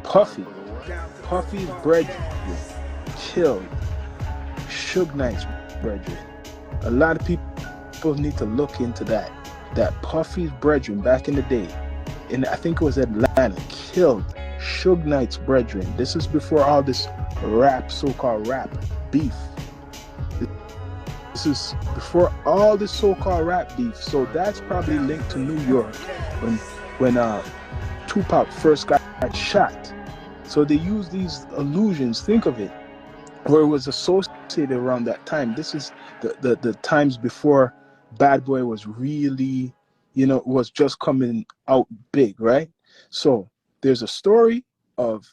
Puffy's brethren killed Suge Knight's brethren. A lot of people need to look into that. That Puffy's brethren back in the day, I think it was Atlanta, killed Suge Knight's brethren. This is before all this so-called rap beef. This is before all this so-called rap beef. So that's probably linked to New York when Tupac first got shot. So they use these allusions. Think of it, where it was associated around that time. This is the times before Bad Boy was really, was just coming out big, right? So there's a story of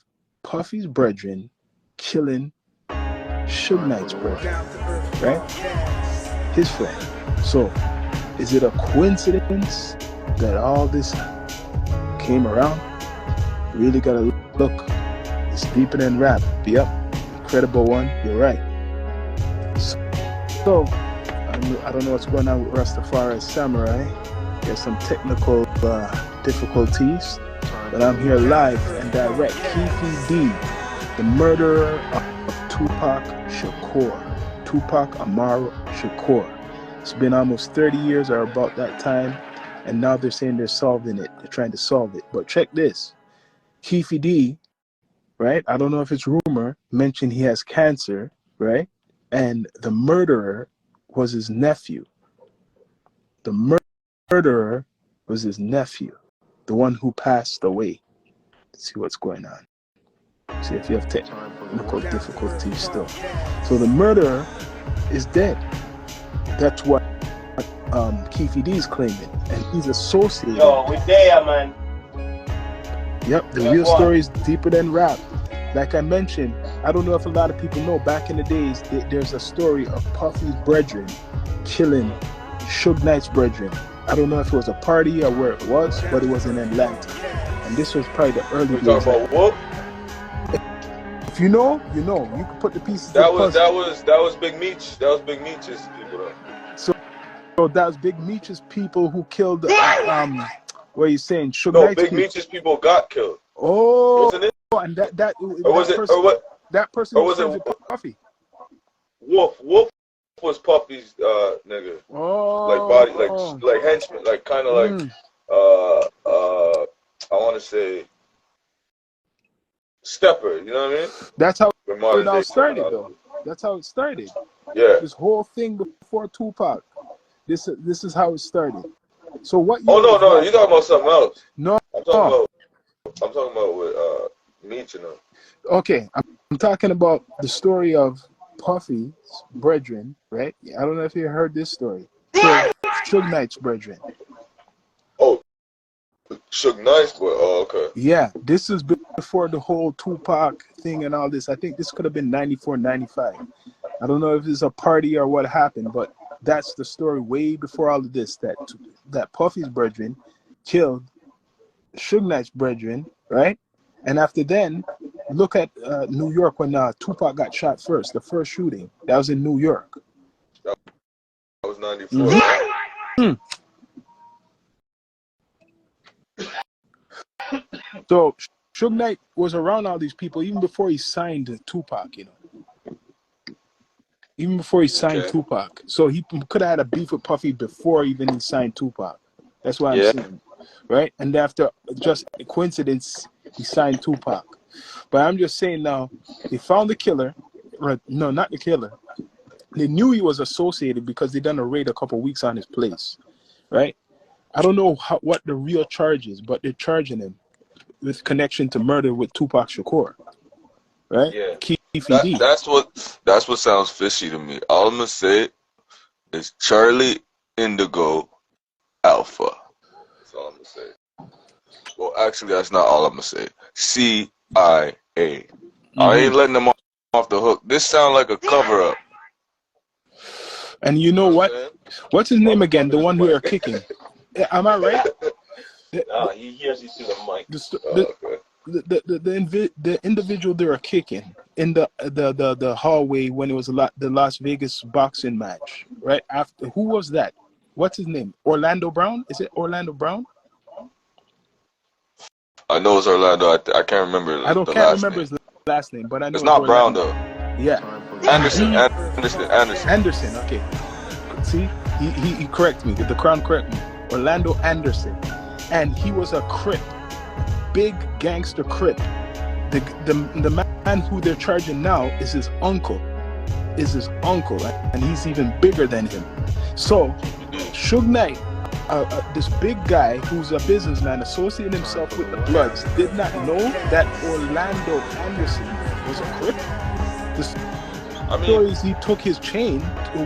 Puffy's brethren killing Suge Knight's brethren, right? His friend. So is it a coincidence that all this came around? Really gotta look. It's deeper than rap. Yep, incredible one. You're right. So I don't know what's going on with Rastafari Samurai. There's some technical difficulties, but I'm here live and direct. Keefe D, the murderer of Tupac Shakur. Tupac Amaru Shakur. It's been almost 30 years or about that time, and now they're saying they're solving it. They're trying to solve it. But check this. Keefe D, right? I don't know if it's rumor, mentioned he has cancer, right? And the murderer was his nephew. The murderer was his nephew, the one who passed away. Let's see what's going on. See if you have technical difficulties still. So the murderer is dead. That's what Keefe D is claiming, and he's associated. Yo, we there, man. Yep, the real story is deeper than rap. Like I mentioned, I don't know if a lot of people know, back in the days, there's a story of Puffy's brethren killing Suge Knight's brethren. I don't know if it was a party or where it was, but it was in Atlanta. And this was probably the early days. Talking about Whoop? If you know, you know. You can put the pieces That together. was Big Meech. That was Big Meech's people though. So that was Big Meech's people who killed what are you saying? Suge No, Knight's Big Meech's people got killed. Oh, wasn't it? And that Or was it? person, Or what? that person Or was was it Puffy. Whoop was Puffy's nigga. Oh, Like body, like henchman, like kind of like I want to say stepper. You know what I mean? That's how With modern it all day started, technology. though. That's how it started. Yeah. This whole thing before Tupac. This is how it started. So what? Oh no, you talking about something else? No. I'm talking about with Meech and them. Okay, I'm talking about the story of Puffy's brethren, right? I don't know if you heard this story. Suge Knight's brethren. Oh, Suge Knight's boy. Oh, okay. Yeah, this is before the whole Tupac thing and all this. I think this could have been 94, 95. I don't know if it's a party or what happened, but that's the story way before all of this, that Puffy's brethren killed Suge Knight's brethren, right? And after then, look at New York when Tupac got shot first, the first shooting. That was in New York. That was 94. Mm-hmm. So Suge Knight was around all these people even before he signed Tupac, you know. Even before he signed Tupac. So he could have had a beef with Puffy before even he signed Tupac. That's why I'm saying. Right? And after just a coincidence, he signed Tupac. But I'm just saying now, they found the killer. No, not the killer. They knew he was associated because they done a raid a couple weeks on his place. Right? I don't know what the real charge is, but they're charging him with connection to murder with Tupac Shakur. Right? Yeah. That's what sounds fishy to me. All I'm gonna say is Charlie Indigo Alpha. That's all I'm gonna say. Well, actually, that's not all I'm gonna say. CIA. I ain't letting them off the hook. This sound like a cover up. And you know what? What's his name again? The one who are kicking. Am I right? No, he hears you through the mic. The individual they were kicking in the hallway when it was the Las Vegas boxing match, right? After who was that? What's his name? Orlando Brown? Is it Orlando Brown? I know it's Orlando. I can't remember I the can't last remember name. his last name, but I know It's not Brown Orlando. though. Yeah. Anderson. Anderson, okay. See, he correct me. The Crown correct me. Orlando Anderson, and he was a Crip, big gangster Crip. The man who they're charging now is his uncle, and he's even bigger than him. So, Suge Knight, this big guy who's a businessman associating himself with the Bloods, did not know that Orlando Anderson was a Crip. The story is he took his chain,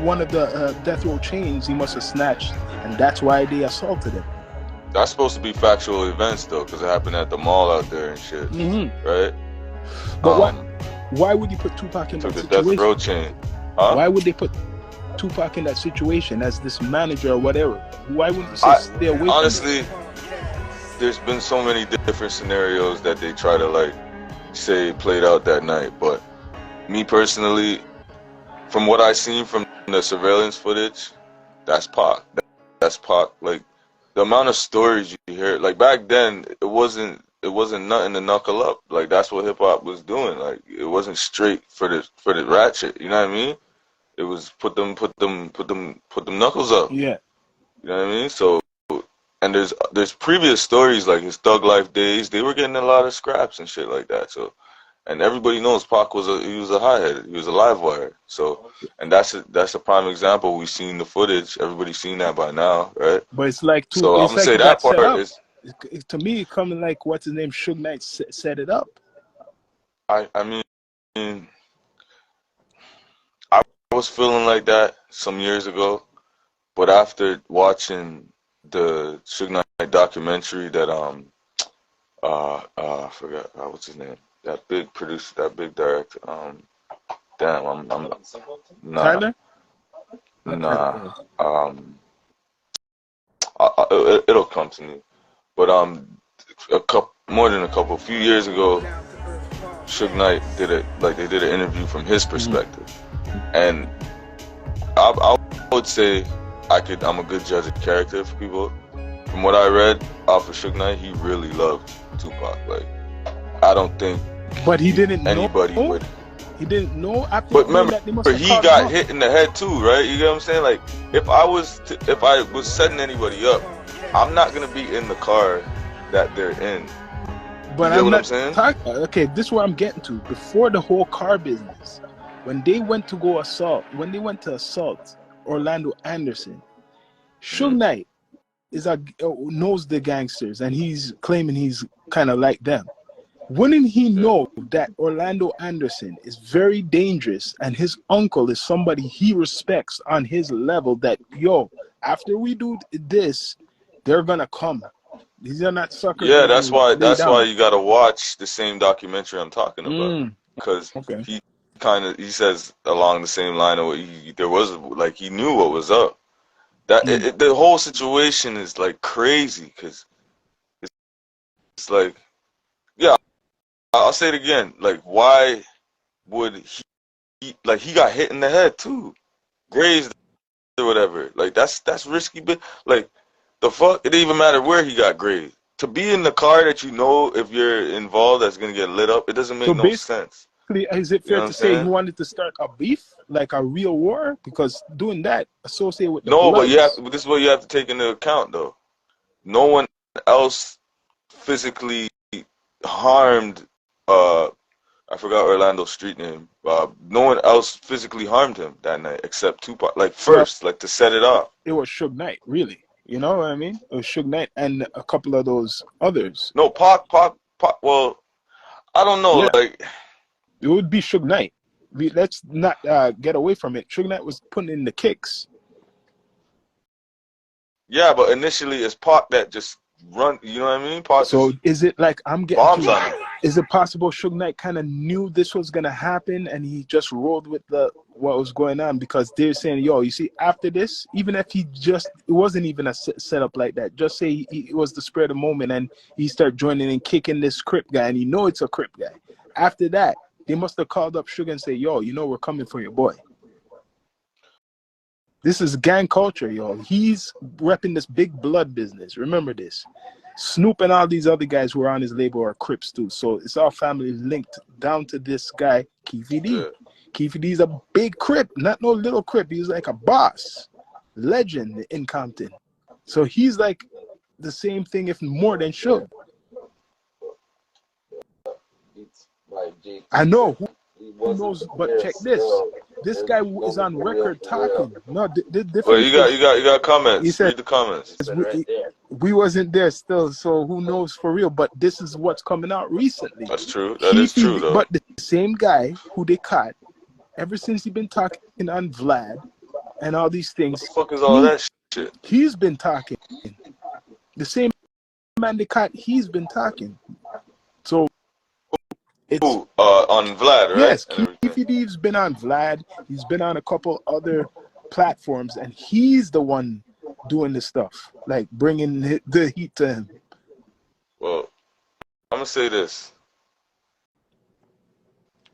one of the death row chains he must have snatched, and that's why they assaulted him. That's supposed to be factual events though, because it happened at the mall out there and shit, right? But why would you put Tupac in that the situation? death row chain. Huh? Why would they put Tupac in that situation as this manager or whatever? Why wouldn't you say stay away honestly, from it? There's been so many different scenarios that they try to like say played out that night, but me personally, from what I seen from the surveillance footage, that's Pac. That's Pac. Like the amount of stories you hear, like back then, it wasn't nothing to knuckle up. Like that's what hip hop was doing. Like it wasn't straight for the ratchet. You know what I mean? It was put them knuckles up. Yeah. You know what I mean? So, and there's previous stories like his Thug Life days. They were getting a lot of scraps and shit like that. So, and everybody knows Pac was a hothead. He was a live wire. So, and that's a prime example. We've seen the footage. Everybody's seen that by now, right? But it's like so I'm gonna say that part is. To me, it coming like what's his name, Suge Knight set it up. I mean, I was feeling like that some years ago, but after watching the Suge Knight documentary that I forgot what's his name, that big producer, that big director, damn, I'm Tyler? It'll come to me, but a few years ago, Suge Knight did an interview from his perspective, and I would say I'm a good judge of character for people. From what I read off of Suge Knight, he really loved Tupac. Like I don't think, but he didn't anybody know. would. He didn't know after. But remember, he got hit in the head too, right? You get what I'm saying? Like if I was setting anybody up, I'm not gonna be in the car that they're in. But you get what I'm saying? Okay, this is where I'm getting to. Before the whole car business, when they went to assault Orlando Anderson, Suge Knight knows the gangsters, and he's claiming he's kind of like them. Wouldn't he know that Orlando Anderson is very dangerous, and his uncle is somebody he respects on his level? That after we do this, they're gonna come. These are not suckers. Yeah, that's why you gotta watch the same documentary I'm talking about, because he says along the same line of he knew what was up. That the whole situation is like crazy, because it's like, yeah, I'll say it again. Like, why would he got hit in the head too, grazed or whatever? Like that's risky. But like, the fuck, it didn't even matter where he got grazed. To be in the car that you know if you're involved that's gonna get lit up, it doesn't make no sense. Is it fair to say he wanted to start a beef, like a real war? Because doing that associated with the Bloods. But this is what you have to take into account though. No one else physically harmed. I forgot Orlando's street name. No one else physically harmed him that night except Tupac. Like to set it off. It was Suge Knight, really. You know what I mean? It was Suge Knight and a couple of those others. No, Pac. Well, I don't know. Yeah. Like it would be Suge Knight. Let's not get away from it. Suge Knight was putting in the kicks. Yeah, but initially it's Pac that just run. You know what I mean? Pac. So is it like I'm getting bombs on it? Is it possible Suge Knight kind of knew this was gonna happen and he just rolled with what was going on? Because they're saying, you see, after this, even if it wasn't even a setup like that. Just say it was the spread of the moment and he started joining and kicking this Crip guy, and it's a Crip guy. After that, they must have called up Suge and say, we're coming for your boy. This is gang culture, He's repping this big blood business. Remember this. Snoop and all these other guys who are on his label are Crips too. So it's all family linked down to this guy, Keefy D. Yeah. Keefy D's a big Crip, not no little Crip. He's like a boss, legend in Compton. So he's like the same thing, if more than Suge. I know. Who knows? But check this. This guy is on record talking. No, different. Well, you got comments. He said, read the comments. we wasn't there still, so who knows for real? But this is what's coming out recently. That's true. That is true, though. But the same guy who they caught, ever since he been talking on Vlad and all these things. What the fuck is all that shit? He's been talking. The same man they caught, he's been talking. So it's on Vlad, right? Yes, Keefy D's been on Vlad. He's been on a couple other platforms, and he's the one doing this stuff, like bringing the heat to him. Well, I'm gonna say this.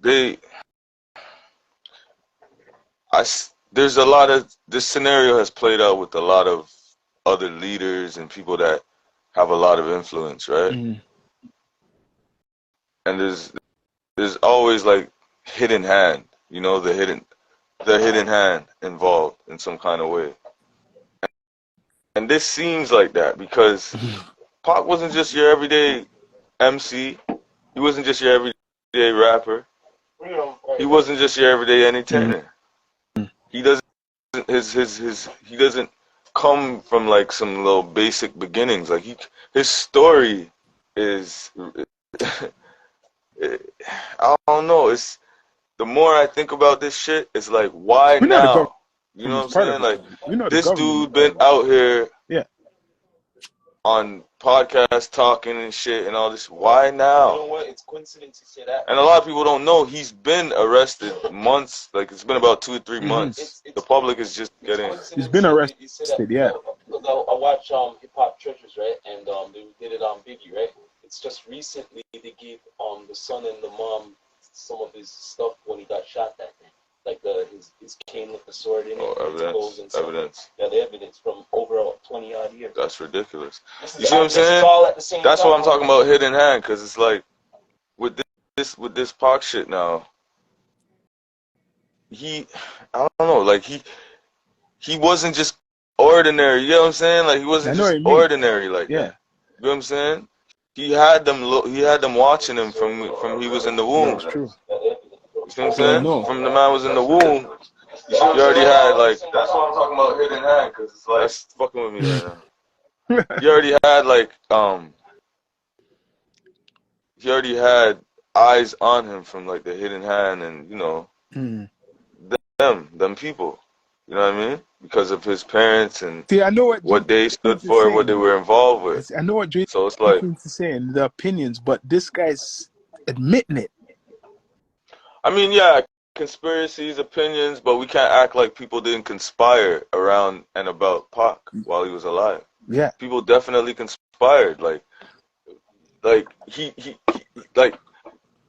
There's a lot of, this scenario has played out with a lot of other leaders and people that have a lot of influence, right? Mm-hmm. And there's always like hidden hand, you know, the hidden hand involved in some kind of way. And this seems like that because Pac wasn't just your everyday MC. He wasn't just your everyday rapper. He wasn't just your everyday entertainer. He doesn't he doesn't come from like some little basic beginnings. Like his story is I don't know. It's the more I think about this shit, it's like, why now? You know what I'm saying? Like, this dude been out here on podcasts talking and shit and all this. Why now? You know what? It's coincidence you say that. And a lot of people don't know he's been arrested months. Like, it's been about 2 or 3 months. The public is just getting. He's been arrested. Yeah. Because I watch hip hop churches, right? And they did it on Biggie, right? It's just recently they gave the son and the mom some of his stuff when he got shot that day. Like his cane with the sword in it. Evidence. Yeah, the evidence from over 20 odd years. That's ridiculous. You see what I'm saying? All at the same That's time. what I'm talking about, hidden hand, because it's like with this Pac shit now. I don't know, like he wasn't just ordinary. You know what I'm saying? Like he wasn't just ordinary like that. You know what I'm saying? He had them watching him from he was in the womb. That's true. You see what I'm saying? From the man was in the womb, you already had like. That's what I'm talking about, hidden hand, because it's like that's fucking with me right now. You already had like he already had eyes on him from like the hidden hand, and you know them people. You know what I mean? Because of his parents and I know what they stood for, what they were involved with. I know what Jason's so it's like saying, the opinions, but this guy's admitting it. I mean, yeah, conspiracies, opinions, but we can't act like people didn't conspire around and about Pac while he was alive. Yeah. People definitely conspired. Like he like,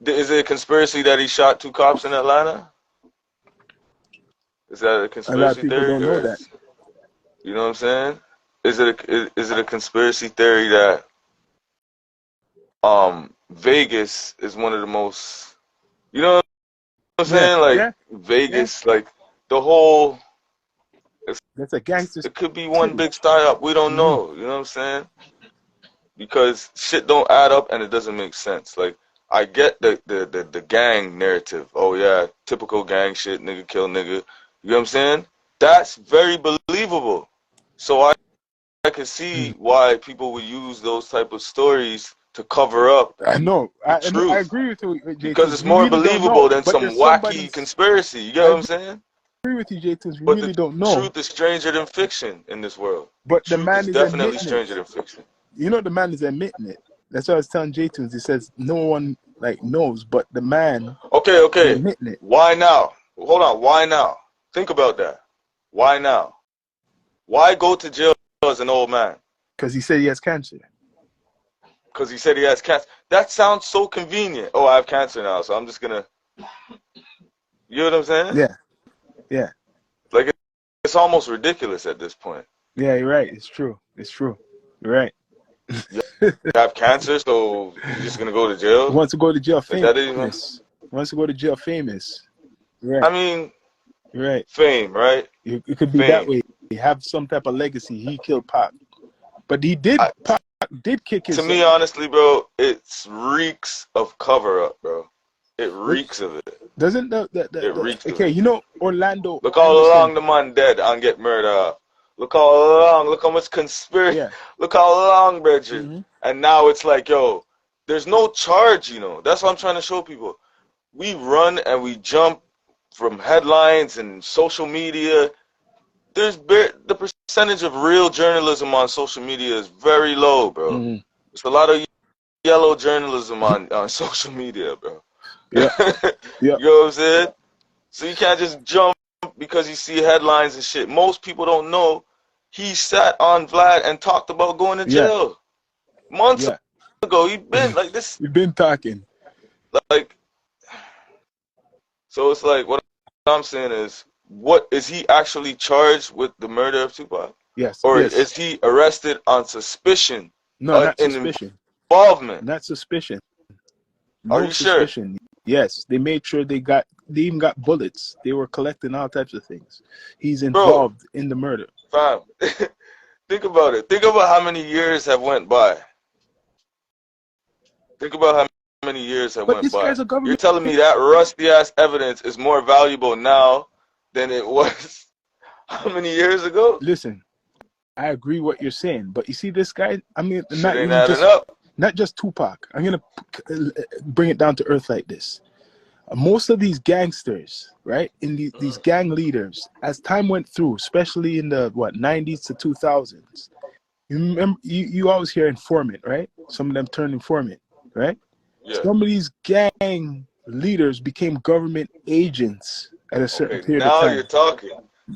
is it a conspiracy that he shot 2 cops in Atlanta? Is that a conspiracy a lot of people theory? Don't know that. You know what I'm saying? Is it a conspiracy theory that Vegas is one of the most, you know what I'm saying? Like Vegas, like the whole. That's a gangster. It could be one big style up. We don't know. You know what I'm saying? Because shit don't add up and it doesn't make sense. Like I get the gang narrative. Oh yeah, typical gang shit. Nigga kill nigga. You know what I'm saying? That's very believable. So I can see why people would use those type of stories to cover up. I know. I agree with you, Jay, because it's more believable than some wacky conspiracy. You get what I'm saying? I agree with you, Jay. We really don't know. Truth is stranger than fiction in this world. But the man is definitely stranger than fiction. You know, the man is admitting it. That's what I was telling Jay Tunes. He says no one knows, but the man. Okay. Is admitting it. Why now? Hold on. Why now? Think about that. Why now? Why go to jail as an old man? Because he said he has cancer. Because he said he has cancer. That sounds so convenient. Oh, I have cancer now, so I'm just gonna. You know what I'm saying? Yeah. Like it's almost ridiculous at this point. Yeah, you're right. It's true. You're right. You have cancer, so you're just gonna go to jail? Who wants to go to jail Like famous? Wants to go to jail famous. Right. I mean, right. Fame, right? It could be that way. He have some type of legacy. He killed Pac, but he did. Pac did kick his. To me, honestly, bro, it reeks of cover up, bro. It reeks of it. Doesn't it reeks of okay, it. you know Orlando. Look how long the man dead and get murdered. Look how long. Look how much conspiracy. Yeah. Look how long, Bridget. And now it's like, yo, there's no charge, you know. That's what I'm trying to show people. We run and we jump from headlines and social media. The percentage of real journalism on social media is very low, bro. There's a lot of yellow journalism on social media, bro. Yeah. You know what I'm saying? So you can't just jump because you see headlines and shit. Most people don't know he sat on Vlad and talked about going to jail months ago. He been like this. We've been talking. Like, so it's like, what I'm saying is, what is he actually charged with the murder of Tupac? Yes. Or is he arrested on suspicion? No, not suspicion. Involvement. Not suspicion. No Are you suspicion. Sure? Yes, they made sure they even got bullets. They were collecting all types of things. He's involved in the murder. Fam, think about it. Think about how many years have went by. Think about how many years have went by. You're telling me that rusty ass evidence is more valuable now than it was how many years ago? Listen, I agree what you're saying, but you see this guy, I mean, not just Tupac. I'm going to bring it down to earth like this. Most of these gangsters, right, in these gang leaders, as time went through, especially in the, 90s to 2000s, you remember, you always hear informant, right? Some of them turned informant, right? Yeah. Some of these gang leaders became government agents at a certain period of time. Now you're talking.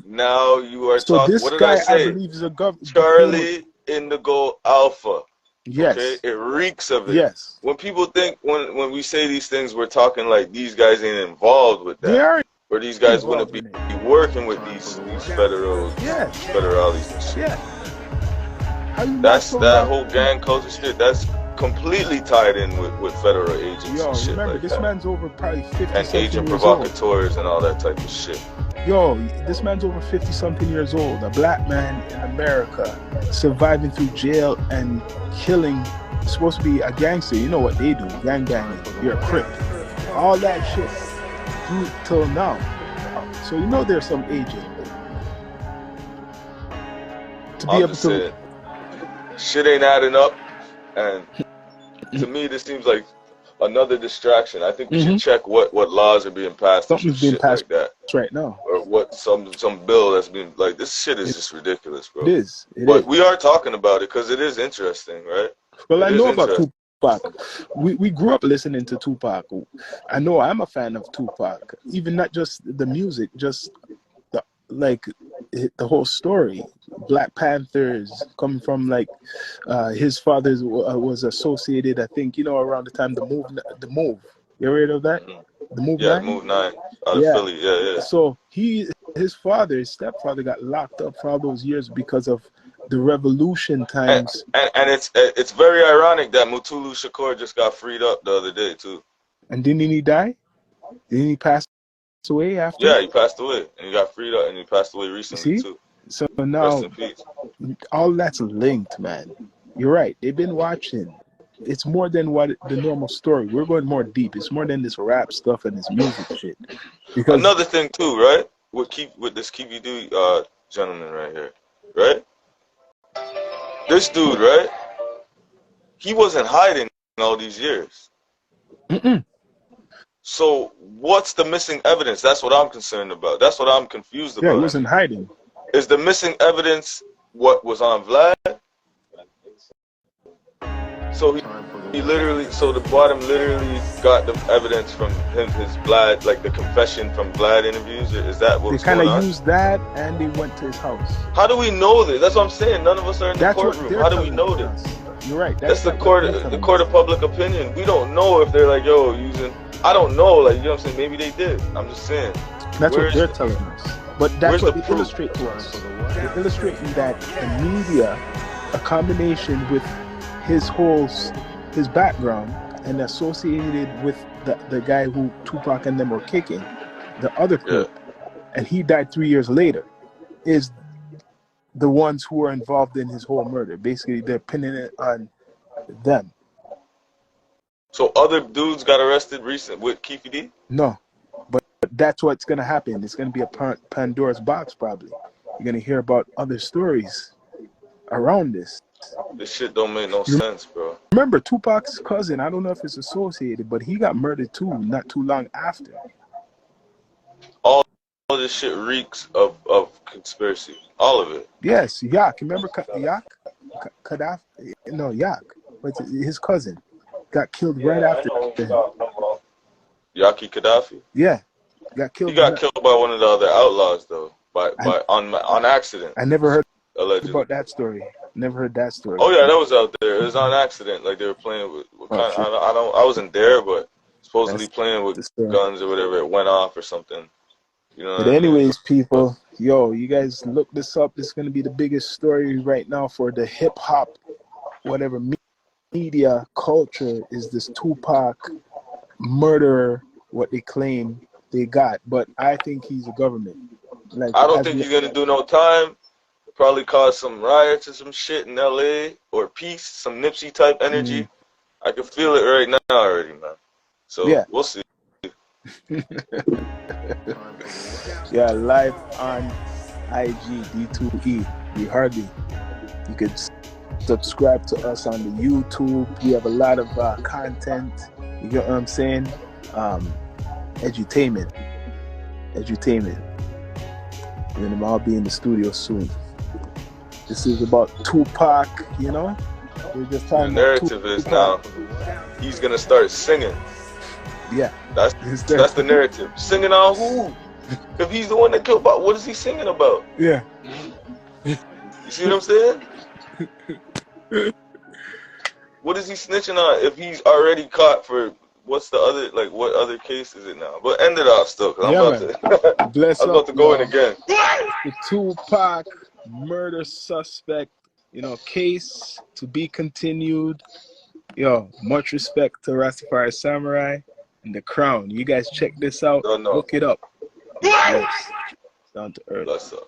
Now you are talking. This what did guy, I say? I believe, is a government. Charlie Indigo Alpha. Yes. Okay? It reeks of it. Yes. When people think, when we say these things, we're talking like these guys ain't involved with that. They are. Or these guys wouldn't be working with these federals, federales and shit. Yeah. That's that whole gang culture shit. That's completely tied in with federal agents and shit. Remember, like this that. man's over probably 50 and agent provocateurs and all that type of shit. Yo, this man's over 50-something years old, a black man in America, surviving through jail and killing, supposed to be a gangster. You know what they do, gang banging, you're a crip. All that shit through till now. So you know there's some agent. To be able to... Shit ain't adding up, and to me this seems like another distraction. I think we should check what laws are being passed. Something's being passed like that right now. Or what some bill that's being like, this shit is just ridiculous, bro. It is. But we are talking about it because it is interesting, right? Well, I know about Tupac. We grew up listening to Tupac. I know I'm a fan of Tupac. Even not just the music, just the whole story. Black Panthers coming from his father was associated, I think, around the time the move. You ever heard of that? The Move 9? Move 9 out of Philly. Yeah. So his stepfather got locked up for all those years because of the revolution times. And it's very ironic that Mutulu Shakur just got freed up the other day too. And didn't he die? Didn't he pass away after? Yeah, he passed away and he got freed up and he passed away recently too. So now all that's linked, man. You're right. They've been watching. It's more than what the normal story. We're going more deep. It's more than this rap stuff and this music shit. Because another thing too, right? With this Keefy D gentleman right here, right? This dude, right? He wasn't hiding all these years. So what's the missing evidence? That's what I'm concerned about. That's what I'm confused about. Yeah, he wasn't hiding. Is the missing evidence what was on Vlad? So the bottom literally got the evidence from him, his Vlad, like the confession from Vlad interviews. Is that what was going on? They kind of used that, and they went to his house. How do we know this? That's what I'm saying. None of us are in the courtroom. How do we know this? You're right. That's the court of public opinion. We don't know if they're using. I don't know. You know what I'm saying? Maybe they did. I'm just saying. That's what they're telling us. But that's what they illustrate to us. They're illustrating that the media, a combination with his background and associated with the guy who Tupac and them were kicking, the other crew, and he died 3 years later, is the ones who are involved in his whole murder. Basically, they're pinning it on them. So other dudes got arrested recent with Keefe D? No, but that's what's gonna happen. It's gonna be a Pandora's box probably. You're gonna hear about other stories around this. This shit don't make no sense, bro. Remember Tupac's cousin, I don't know if it's associated, but he got murdered too, not too long after. All this shit reeks of conspiracy. All of it. Yes, Yak. Remember Yak? Gaddafi? No, Yak. What's his cousin? Got killed right after. Yaki Gaddafi? Yeah. Got killed. He got killed by one of the other outlaws, though. On accident. I never heard allegedly about that story. Never heard that story. Oh yeah, that was out there. It was on accident. Like they were playing with I wasn't there, but supposedly playing with guns or whatever. It went off or something. You know. But anyways, people, yo, you guys look this up. This is gonna be the biggest story right now for the hip hop, whatever media culture is this Tupac murderer. What they claim they got, but I think he's a government. Like I don't think he's gonna do no time. Probably cause some riots or some shit in LA or peace, some Nipsey type energy. I can feel it right now already, man. So yeah. We'll see. Yeah, live on IG D2E. You could subscribe to us on the YouTube. We have a lot of content. You get what I'm saying? Edutainment. And I'll be in the studio soon. This is about Tupac, you know? We're just talking the narrative is now he's gonna start singing. Yeah. That's the narrative. Singing on who? If he's the one that killed Bob, what is he singing about? Yeah. You see what I'm saying? What is he snitching on if he's already caught for what's the other, like, what other case is it now? But end it off still, because I'm about to go in again. The Tupac murder suspect, case to be continued. Yo, much respect to Rastafari Samurai and the Crown. You guys check this out. Look it up. Yes. Down to earth. Bless up.